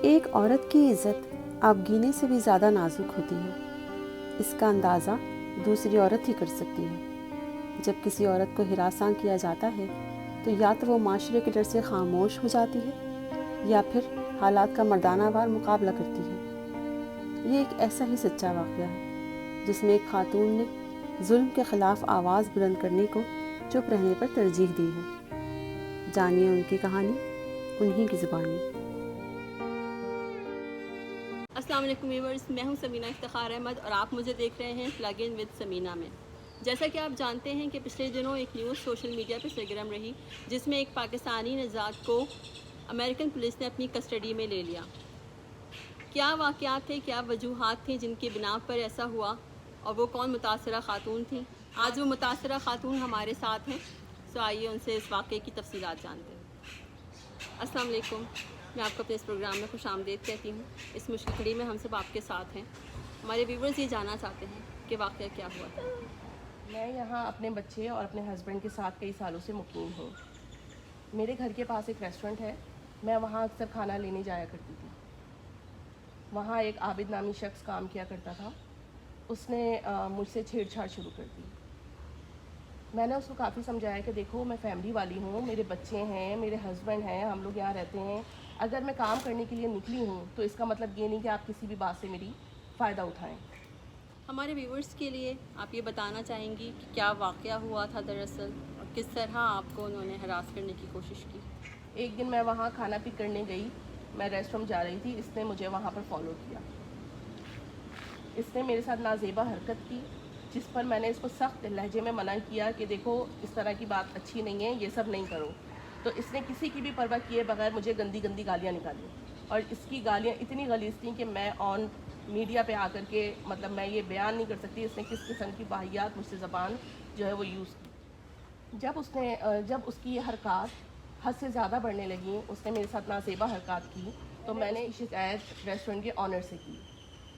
ایک عورت کی عزت آبگینے سے بھی زیادہ نازک ہوتی ہے۔ اس کا اندازہ دوسری عورت ہی کر سکتی ہے۔ جب کسی عورت کو ہراساں کیا جاتا ہے تو یا تو وہ معاشرے کے ڈر سے خاموش ہو جاتی ہے یا پھر حالات کا مردانہ وار مقابلہ کرتی ہے۔ یہ ایک ایسا ہی سچا واقعہ ہے جس میں ایک خاتون نے ظلم کے خلاف آواز بلند کرنے کو چپ رہنے پر ترجیح دی ہے۔ جانیے ان کی کہانی انہی کی زبانی۔ السلام علیکم ویورز، میں ہوں سمینہ افتخار احمد اور آپ مجھے دیکھ رہے ہیں پلگ ان ود سمینہ میں۔ جیسا کہ آپ جانتے ہیں کہ پچھلے دنوں ایک نیوز سوشل میڈیا پہ سرگرم رہی جس میں ایک پاکستانی نژاد کو امریکن پولیس نے اپنی کسٹڈی میں لے لیا۔ کیا واقعات تھے، کیا وجوہات تھیں جن کی بنا پر ایسا ہوا اور وہ کون متاثرہ خاتون تھیں؟ آج وہ متاثرہ خاتون ہمارے ساتھ ہیں، سو آئیے ان سے اس واقعے کی تفصیلات جانتے ہیں۔ السلام علیکم، میں آپ کو اپنے اس پروگرام میں خوش آمدید کہتی ہوں۔ اس مشکل گھڑی میں ہم سب آپ کے ساتھ ہیں۔ ہمارے ویورز یہ جاننا چاہتے ہیں کہ واقعہ کیا ہوا تھا۔ میں یہاں اپنے بچے اور اپنے ہسبینڈ کے ساتھ کئی سالوں سے مقیم ہوں۔ میرے گھر کے پاس ایک ریسٹورنٹ ہے، میں وہاں اکثر کھانا لینے جایا کرتی تھی۔ وہاں ایک عابد نامی شخص کام کیا کرتا تھا، اس نے مجھ سے چھیڑ چھاڑ شروع کر دی۔ میں نے اس کو کافی سمجھایا کہ دیکھو میں فیملی والی ہوں، میرے بچے ہیں، میرے ہسبینڈ ہیں، ہم لوگ یہاں رہتے ہیں۔ اگر میں کام کرنے کے لیے نکلی ہوں تو اس کا مطلب یہ نہیں کہ آپ کسی بھی بات سے میری فائدہ اٹھائیں۔ ہمارے ویورز کے لیے آپ یہ بتانا چاہیں گی کہ کیا واقعہ ہوا تھا دراصل اور کس طرح آپ کو انہوں نے ہراس کرنے کی کوشش کی؟ ایک دن میں وہاں کھانا پک کرنے گئی، میں ریسٹورنٹ جا رہی تھی، اس نے مجھے وہاں پر فالو کیا۔ اس نے میرے ساتھ نازیبا حرکت کی جس پر میں نے اس کو سخت لہجے میں منع کیا کہ دیکھو اس طرح کی بات اچھی نہیں ہے، یہ سب نہیں کرو۔ تو اس نے کسی کی بھی پرواہ کیے بغیر مجھے گندی گندی گالیاں نکالی، اور اس کی گالیاں اتنی غلیظ تھیں کہ میں آن میڈیا پہ آ کر کے مطلب میں یہ بیان نہیں کر سکتی اس نے کس قسم کی واحیات مجھ سے زبان جو ہے وہ یوز کی۔ جب اس کی یہ حرکات حد سے زیادہ بڑھنے لگیں، اس نے میرے ساتھ نازیبا حرکات کی، تو میں نے شکایت ریسٹورنٹ کے آنر سے کی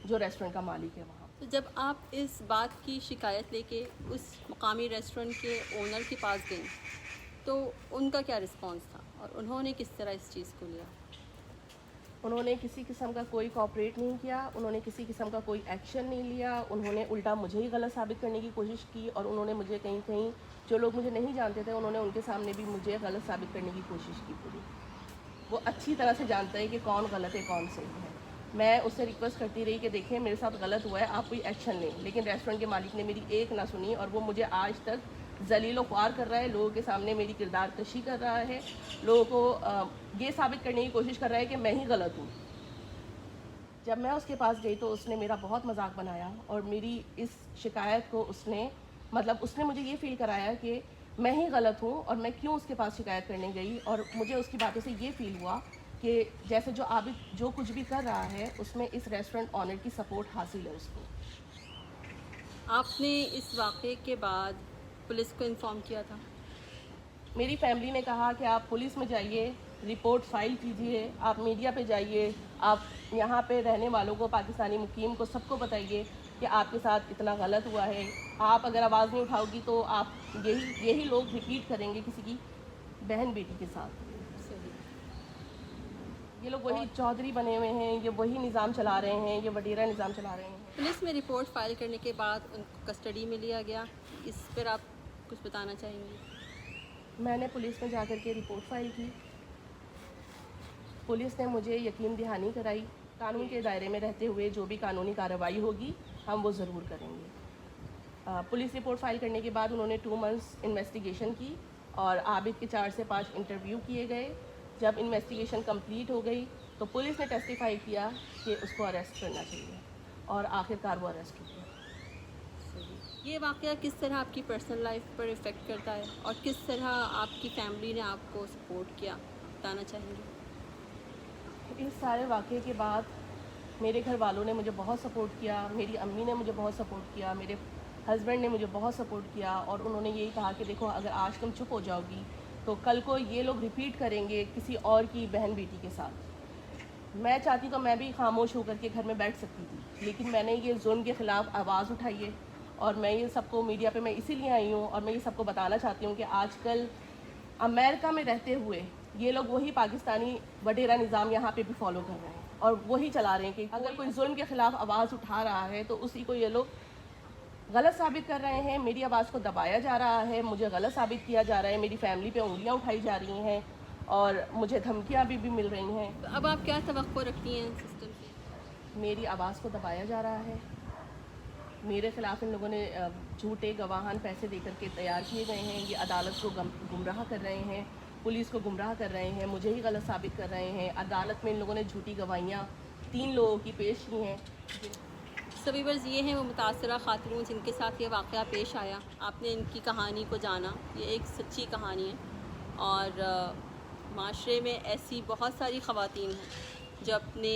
جو ریسٹورنٹ کا مالک ہے وہاں۔ تو جب آپ اس بات کی شکایت لے کے اس مقامی ریسٹورنٹ کے اونر کے پاس گئیں تو ان کا کیا رسپانس تھا اور انہوں نے کس طرح اس چیز کو لیا؟ انہوں نے کسی قسم کا کوئی کوآپریٹ نہیں کیا، انہوں نے کسی قسم کا کوئی ایکشن نہیں لیا، انہوں نے الٹا مجھے ہی غلط ثابت کرنے کی کوشش کی، اور انہوں نے مجھے کہیں جو لوگ مجھے نہیں جانتے تھے انہوں نے ان کے سامنے بھی مجھے غلط ثابت کرنے کی کوشش کی پوری۔ وہ اچھی طرح سے جانتا ہے کہ کون غلط ہے کون صحیح ہے۔ میں اس سے ریکویسٹ کرتی رہی کہ دیکھیں میرے ساتھ غلط ہوا ہے، آپ کوئی ایکشن لیں، لیکن ریسٹورنٹ کے مالک نے میری ایک نہ سنی، اور وہ مجھے آج تک ذلیل و خوار کر رہا ہے، لوگوں کے سامنے میری کردار کشی کر رہا ہے، لوگوں کو یہ ثابت کرنے کی کوشش کر رہا ہے کہ میں ہی غلط ہوں۔ جب میں اس کے پاس گئی تو اس نے میرا بہت مذاق بنایا، اور میری اس شکایت کو اس نے مجھے یہ فیل کرایا کہ میں ہی غلط ہوں اور میں کیوں اس کے پاس شکایت کرنے گئی، اور مجھے اس کی باتوں سے یہ فیل ہوا کہ جیسے جو عابد جو کچھ بھی کر رہا ہے اس میں اس ریسٹورنٹ آنر کی سپورٹ حاصل ہے اس کو۔ آپ نے اس واقعے کے بعد پولیس کو انفارم کیا تھا؟ میری فیملی نے کہا کہ آپ پولیس میں جائیے، رپورٹ فائل کیجئے، آپ میڈیا پہ جائیے، آپ یہاں پہ رہنے والوں کو، پاکستانی مقیم کو، سب کو بتائیے کہ آپ کے ساتھ اتنا غلط ہوا ہے۔ آپ اگر آواز نہیں اٹھاؤ گی تو آپ یہی لوگ ریپیٹ کریں گے کسی کی بہن بیٹی کے ساتھ۔ یہ لوگ وہی چودھری بنے ہوئے ہیں، یہ وہی نظام چلا رہے ہیں، یہ وڈیرا نظام چلا رہے ہیں۔ پولیس میں رپورٹ فائل کرنے کے بعد ان کو کسٹڈی میں لیا گیا، اس پر آپ کچھ بتانا چاہیں گے؟ میں نے پولیس میں جا کر کے رپورٹ فائل کی، پولیس نے مجھے یقین دہانی کرائی، قانون کے دائرے میں رہتے ہوئے جو بھی قانونی کارروائی ہوگی ہم وہ ضرور کریں گے۔ پولیس رپورٹ فائل کرنے کے بعد انہوں نے 2 months انویسٹیگیشن کی، اور عابد کے 4 سے 5 انٹرویو کیے گئے۔ جب انویسٹیگیشن کمپلیٹ ہو گئی تو پولیس نے ٹیسٹیفائی کیا کہ اس کو اریسٹ کرنا چاہیے، اور آخرکار وہ اریسٹ ہو گیا۔ یہ واقعہ کس طرح آپ کی پرسنل لائف پر افیکٹ کرتا ہے اور کس طرح آپ کی فیملی نے آپ کو سپورٹ کیا، بتانا چاہیں گے؟ اس سارے واقعے کے بعد میرے گھر والوں نے مجھے بہت سپورٹ کیا، میری امی نے مجھے بہت سپورٹ کیا، میرے ہسبینڈ نے مجھے بہت سپورٹ کیا، اور انہوں نے یہی کہا کہ دیکھو اگر آج تم چپ ہو جاؤ گی تو کل کو یہ لوگ ریپیٹ کریں گے کسی اور کی بہن بیٹی کے ساتھ۔ میں چاہتی تو میں بھی خاموش ہو کر کے گھر میں بیٹھ سکتی تھی، لیکن میں نے یہ ظلم کے خلاف آواز اٹھائی ہے، اور میں یہ سب کو میڈیا پہ میں اسی لیے آئی ہوں، اور میں یہ سب کو بتانا چاہتی ہوں کہ آج کل امریکہ میں رہتے ہوئے یہ لوگ وہی پاکستانی وڈیرا نظام یہاں پہ بھی فالو کر رہے ہیں، اور وہی چلا رہے ہیں کہ اگر کوئی ظلم کے خلاف آواز اٹھا رہا ہے تو اسی کو یہ لوگ غلط ثابت کر رہے ہیں. میری آواز کو دبایا جا رہا ہے, مجھے غلط ثابت کیا جا رہا ہے, میری فیملی پہ انگلیاں اٹھائی جا رہی ہیں اور مجھے دھمکیاں بھی مل رہی ہیں. اب آپ کیا توقع رکھتی ہیں سسٹم سے؟ میری آواز کو دبایا جا رہا ہے. میرے خلاف ان لوگوں نے جھوٹے گواہان پیسے دے کر کے تیار کیے گئے ہیں. یہ عدالت کو گمراہ کر رہے ہیں, پولیس کو گمراہ کر رہے ہیں, مجھے ہی غلط ثابت کر رہے ہیں. عدالت میں ان لوگوں نے جھوٹی گواہیاں 3 لوگوں کی پیش کی ہیں. سبیورز یہ ہیں وہ متاثرہ خاتون جن کے ساتھ یہ واقعہ پیش آیا. آپ نے ان کی کہانی کو جانا, یہ ایک سچی کہانی ہے اور معاشرے میں ایسی بہت ساری خواتین ہیں جو اپنے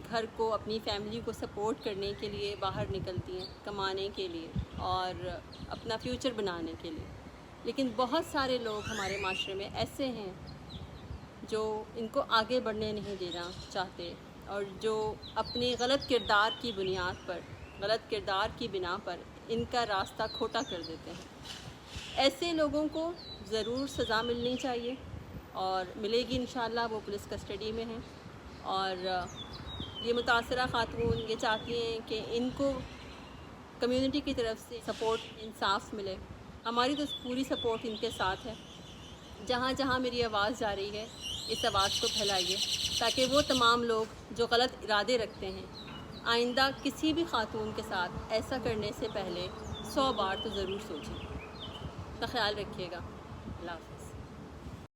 گھر کو, اپنی فیملی کو سپورٹ کرنے کے لیے باہر نکلتی ہیں, کمانے کے لیے اور اپنا فیوچر بنانے کے لیے. لیکن بہت سارے لوگ ہمارے معاشرے میں ایسے ہیں جو ان کو آگے بڑھنے نہیں دینا چاہتے اور جو اپنے غلط کردار کی بنیاد پر, غلط کردار کی بنا پر ان کا راستہ کھوٹا کر دیتے ہیں. ایسے لوگوں کو ضرور سزا ملنی چاہیے اور ملے گی انشاءاللہ. وہ پولیس کسٹڈی میں ہیں اور یہ متاثرہ خاتون یہ چاہتی ہیں کہ ان کو کمیونٹی کی طرف سے سپورٹ, انصاف ملے. ہماری تو پوری سپورٹ ان کے ساتھ ہے. جہاں جہاں میری آواز جا رہی ہے اس آواز کو پھیلائیے تاکہ وہ تمام لوگ جو غلط ارادے رکھتے ہیں آئندہ کسی بھی خاتون کے ساتھ ایسا کرنے سے پہلے 100 بار تو ضرور سوچیں. کا خیال رکھیے گا. اللہ حافظ.